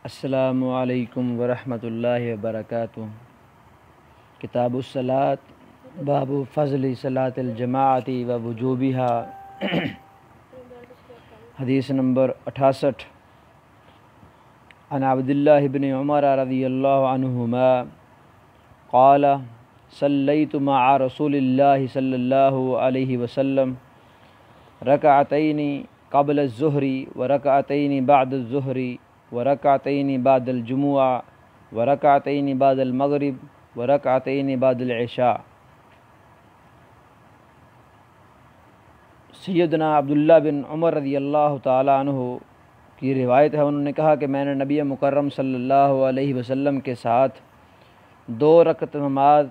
السلام علیکم ورحمۃ اللہ وبرکاتہ۔ کتاب الصلاۃ باب فضل صلاۃ الجماعت و وجوبها۔ حدیث نمبر 68 عن عبد اللہ بن عمر رضی اللہ عنہما قال صلیت مع رسول اللہ صلی اللہ علیہ وسلم رکعتین قبل الظہر ورکعتین بعد الظہر ورکعتین بعد الجمعہ ورکعتین بعد المغرب ورکعتین بعد العشاء۔ سیدنا عبداللہ بن عمر رضی اللہ تعالیٰ عنہ کی روایت ہے، انہوں نے کہا کہ میں نے نبی مکرم صلی اللہ علیہ وسلم کے ساتھ 2 رکعت نماز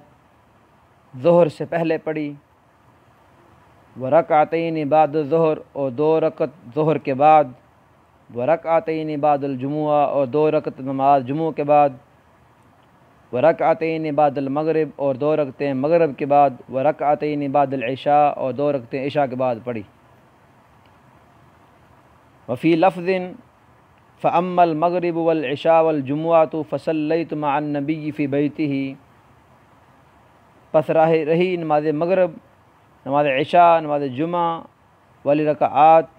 ظہر سے پہلے پڑھی، ورکعتین بعد الظہر اور 2 رکعت ظہر کے بعد، ورکعتین بعد الجمعہ اور 2 رکعت نماز جمعہ کے بعد، ورکعتین بعد المغرب اور 2 رکعتیں مغرب کے بعد، ورکعتین بعد العشاء اور 2 رکعتیں عشاء کے بعد پڑھی۔ وفی لفظ فاما المغرب والعشاء والجمعہ فصلیت مع النبی فی بیتہ، پس رہی نماز مغرب، نماز عشاء، نماز جمعہ والی رکعات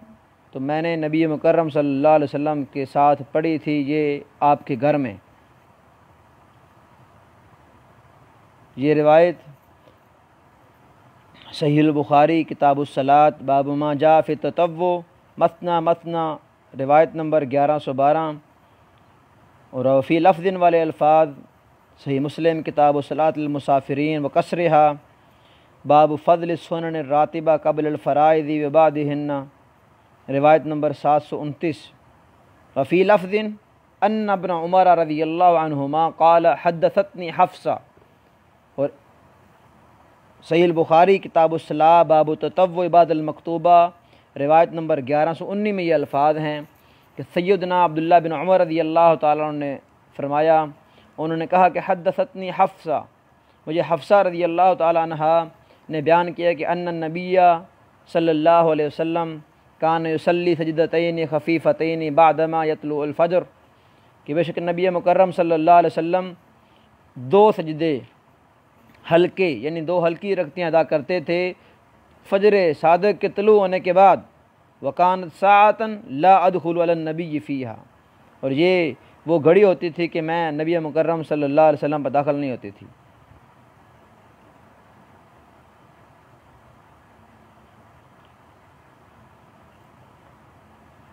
تو میں نے نبی مکرم صلی اللہ علیہ وسلم کے ساتھ پڑھی تھی، یہ آپ کے گھر میں۔ یہ روایت صحیح البخاری کتاب الصلاۃ باب ما جاء فی التطوع مثنی مثنی روایت نمبر 1112، اور فی لفظ والے الفاظ صحیح مسلم کتاب الصلاۃ للمسافرین وکسرها باب فضل السنن الراتبہ قبل الفرائض وبعدہن روایت نمبر 729۔ وفی لفظ ان ابن عمر رضی اللہ عنہما قال حدثتنی حفصہ، اور صحیح البخاری کتاب الصلاۃ باب تطوع بعد المکتوبہ روایت نمبر 1119 میں یہ الفاظ ہیں کہ سیدنا عبداللہ بن عمر رضی اللہ تعالیٰ عنہ نے فرمایا، انہوں نے کہا کہ حدثتنی حفصہ، مجھے حفصہ رضی اللہ تعالیٰ عنہ نے بیان کیا کہ ان النبی صلی اللہ علیہ وسلم کان یصلی سجدتین خفیفتین بعدما یطلع الفجر، کہ بے شک نبی مکرم صلی اللہ علیہ وسلم 2 سجدے ہلکے یعنی 2 ہلکی رکعتیں ادا کرتے تھے فجر صادق کے طلوع ہونے کے بعد، وکانت ساعۃ لا ادخل علی النبی فیہا، اور یہ وہ گھڑی ہوتی تھی کہ میں نبی مکرم صلی اللہ علیہ وسلم پر داخل نہیں ہوتی تھی۔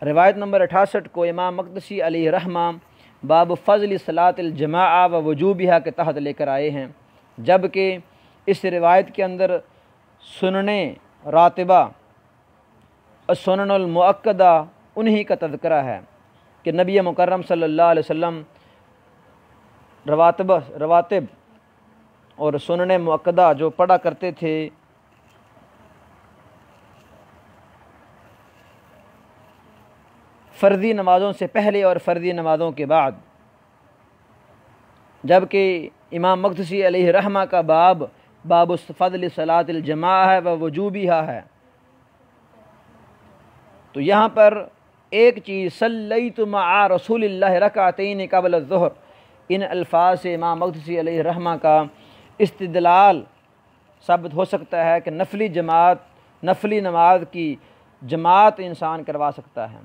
روایت نمبر 68 کو امام مقدسی علیہ رحمہ باب فضل صلاۃ الجماعہ و وجوبها کے تحت لے کر آئے ہیں، جبکہ اس روایت کے اندر سنن راتبہ اور سنن المؤکدہ انہی کا تذکرہ ہے کہ نبی مکرم صلی اللہ علیہ وسلم رواتب اور سنن مؤکدہ جو پڑھا کرتے تھے فرضی نمازوں سے پہلے اور فرضی نمازوں کے بعد، جبکہ امام مقدسی علیہ رحمہ کا باب فضل صلاۃ الجماعہ ہے و وجوبها ہے۔ تو یہاں پر ایک چیز صلیت مع رسول اللہ رکعتین قبل الظہر، ان الفاظ سے امام مقدسی علیہ رحمہ کا استدلال ثابت ہو سکتا ہے کہ نفلی نماز کی جماعت انسان کروا سکتا ہے۔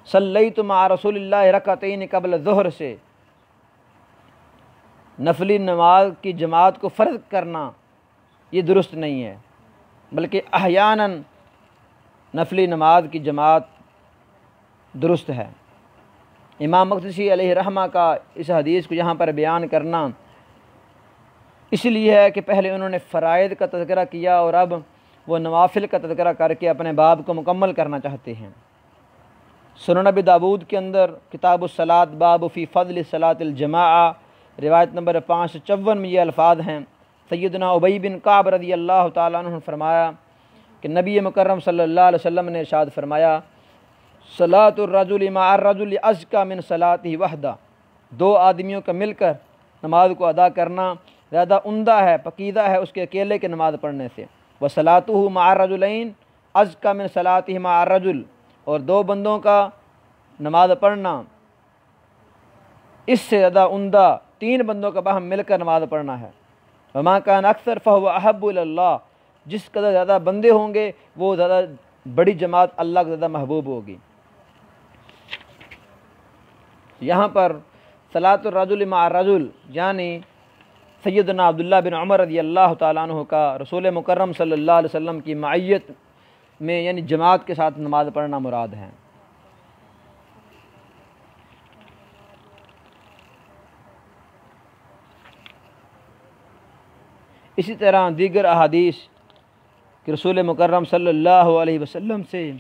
صلیت مع رسول اللہ رکعتین قبل الظہر سے نفلی نماز کی جماعت کو فرض کرنا یہ درست نہیں ہے، بلکہ احیاناً نفلی نماز کی جماعت درست ہے۔ امام مقدسی علیہ رحمہ کا اس حدیث کو یہاں پر بیان کرنا اس لیے ہے کہ پہلے انہوں نے فرائض کا تذکرہ کیا اور اب وہ نوافل کا تذکرہ کر کے اپنے باب کو مکمل کرنا چاہتے ہیں۔ سنن ابی داؤد کے اندر کتاب الصلاۃ باب فی فضل صلاۃ الجماعہ روایت نمبر 554 میں یہ الفاظ ہیں، سیدنا ابی بن کعب رضی اللہ تعالیٰ عنہ نے فرمایا کہ نبی مکرم صلی اللہ علیہ وسلم نے ارشاد فرمایا، صلاۃ الرجل مع الرجل ازکی من صلاتہ وحدہ، 2 آدمیوں کا مل کر نماز کو ادا کرنا زیادہ عمدہ ہے، پکیدہ ہے اس کے اکیلے کے نماز پڑھنے سے۔ وصلاتہ مع الرجلین ازکی من صلاتہ مع الرجل، اور 2 بندوں کا نماز پڑھنا اس سے زیادہ عمدہ 3 بندوں کا باہم مل کر نماز پڑھنا ہے۔ وما کان اکثر فہو احب اللہ، جس قدر زیادہ بندے ہوں گے وہ زیادہ بڑی جماعت اللہ کو زیادہ محبوب ہوگی۔ یہاں پر صلاۃ الرجل مع الرجل یعنی سیدنا عبداللہ بن عمر رضی اللہ تعالیٰ عنہ کا رسول مکرم صلی اللہ علیہ وسلم کی معیت میں یعنی جماعت کے ساتھ نماز پڑھنا مراد ہے۔ اسی طرح دیگر احادیث کہ رسول مکرم صلی اللہ علیہ وسلم سے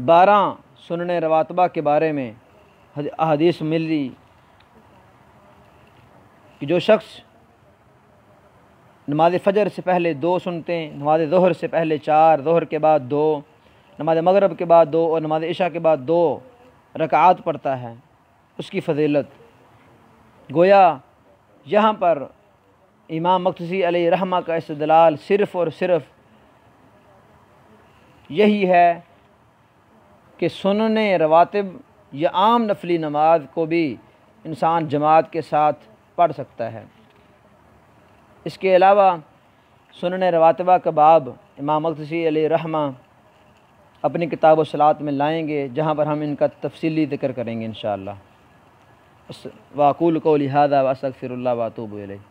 12 سنن رواتبہ کے بارے میں احادیث ملی کہ جو شخص نماز فجر سے پہلے 2 سنتے ہیں، نماز ظہر سے پہلے 4، ظہر کے بعد 2، نماز مغرب کے بعد 2 اور نماز عشاء کے بعد 2 رکعات پڑھتا ہے، اس کی فضیلت۔ گویا یہاں پر امام مقدسی علیہ رحمہ کا استدلال صرف اور صرف یہی ہے کہ سنن رواتب یا عام نفلی نماز کو بھی انسان جماعت کے ساتھ پڑھ سکتا ہے۔ اس کے علاوہ سنن رواتبہ کا باب امام مقدسی علیہ رحمہ اپنی کتاب الصلاۃ میں لائیں گے، جہاں پر ہم ان کا تفصیلی ذکر کریں گے انشاءاللہ۔ واقول قولی ھذا واستغفر اللہ واتوب الیہ۔